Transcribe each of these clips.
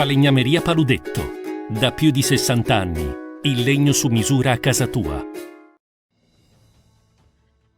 Falegnameria Paludetto. Da più di 60 anni. Il legno su misura a casa tua.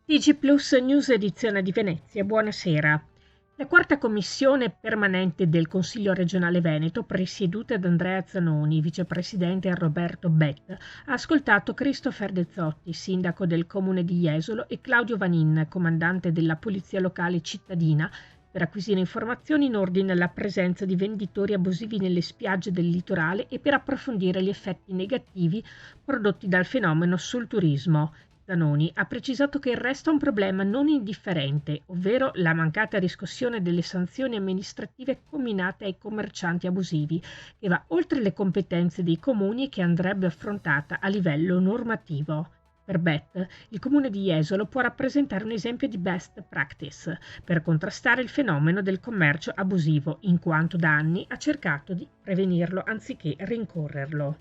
TG Plus News edizione di Venezia, buonasera. La quarta commissione permanente del Consiglio regionale Veneto, presieduta da Andrea Zanoni, vicepresidente, e Roberto Bett, ha ascoltato Christopher De Zotti, sindaco del comune di Jesolo, e Claudio Vanin, comandante della Polizia Locale Cittadina, per acquisire informazioni in ordine alla presenza di venditori abusivi nelle spiagge del litorale e per approfondire gli effetti negativi prodotti dal fenomeno sul turismo. Zanoni ha precisato che il resto è un problema non indifferente, ovvero la mancata riscossione delle sanzioni amministrative comminate ai commercianti abusivi, che va oltre le competenze dei comuni e che andrebbe affrontata a livello normativo. Per Bett, il comune di Jesolo può rappresentare un esempio di best practice per contrastare il fenomeno del commercio abusivo, in quanto da anni ha cercato di prevenirlo anziché rincorrerlo.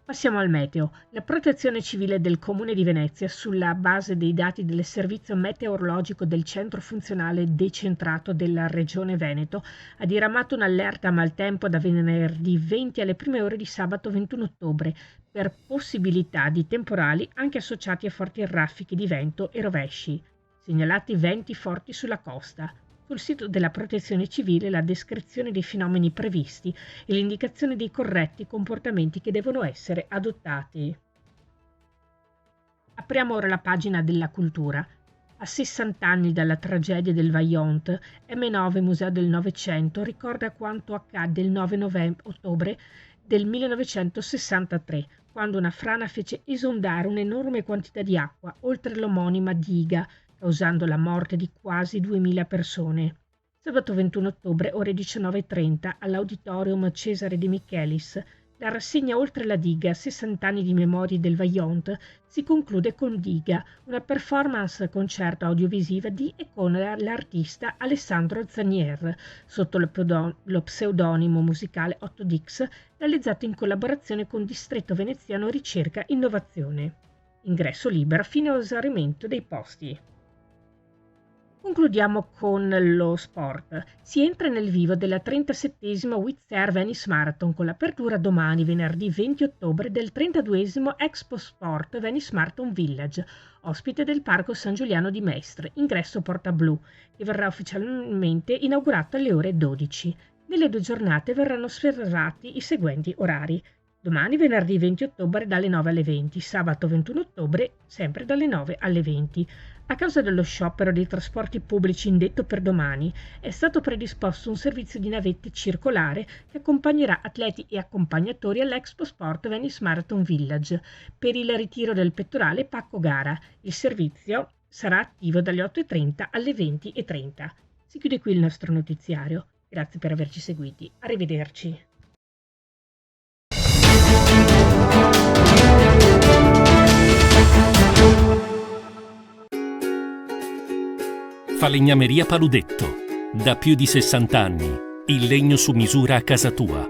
Passiamo al meteo. La Protezione Civile del Comune di Venezia, sulla base dei dati del Servizio Meteorologico del Centro Funzionale Decentrato della Regione Veneto, ha diramato un'allerta maltempo da venerdì 20 alle prime ore di sabato 21 ottobre per possibilità di temporali anche associati a forti raffiche di vento e rovesci. Segnalati venti forti sulla costa. Sul sito della Protezione Civile la descrizione dei fenomeni previsti e l'indicazione dei corretti comportamenti che devono essere adottati. Apriamo ora la pagina della cultura. A 60 anni dalla tragedia del Vajont, M9 Museo del Novecento ricorda quanto accadde il 9 ottobre del 1963, quando una frana fece esondare un'enorme quantità di acqua oltre l'omonima diga, causando la morte di quasi 2000 persone. Sabato 21 ottobre, ore 19:30, all'Auditorium Cesare De Michelis, la rassegna Oltre la diga, 60 anni di memorie del Vajont, si conclude con Diga, una performance concerto audiovisiva di e con l'artista Alessandro Zanier, sotto lo pseudonimo musicale 8Dix, realizzato in collaborazione con Distretto Veneziano Ricerca Innovazione. Ingresso libero fino all'esaurimento dei posti. Concludiamo con lo sport. Si entra nel vivo della 37esima Wizz Air Venice Marathon con l'apertura domani, venerdì 20 ottobre, del 32esimo Expo Sport Venice Marathon Village, ospite del Parco San Giuliano di Mestre, ingresso Porta Blu, che verrà ufficialmente inaugurato alle ore 12. Nelle 2 giornate verranno sferrati i seguenti orari. Domani venerdì 20 ottobre dalle 9 alle 20, sabato 21 ottobre sempre dalle 9 alle 20. A causa dello sciopero dei trasporti pubblici indetto per domani, è stato predisposto un servizio di navette circolare che accompagnerà atleti e accompagnatori all'Expo Sport Venice Marathon Village per il ritiro del pettorale Pacco Gara. Il servizio sarà attivo dalle 8:30 alle 20:30. Si chiude qui il nostro notiziario. Grazie per averci seguiti. Arrivederci. Falegnameria Paludetto. Da più di 60 anni. Il legno su misura a casa tua.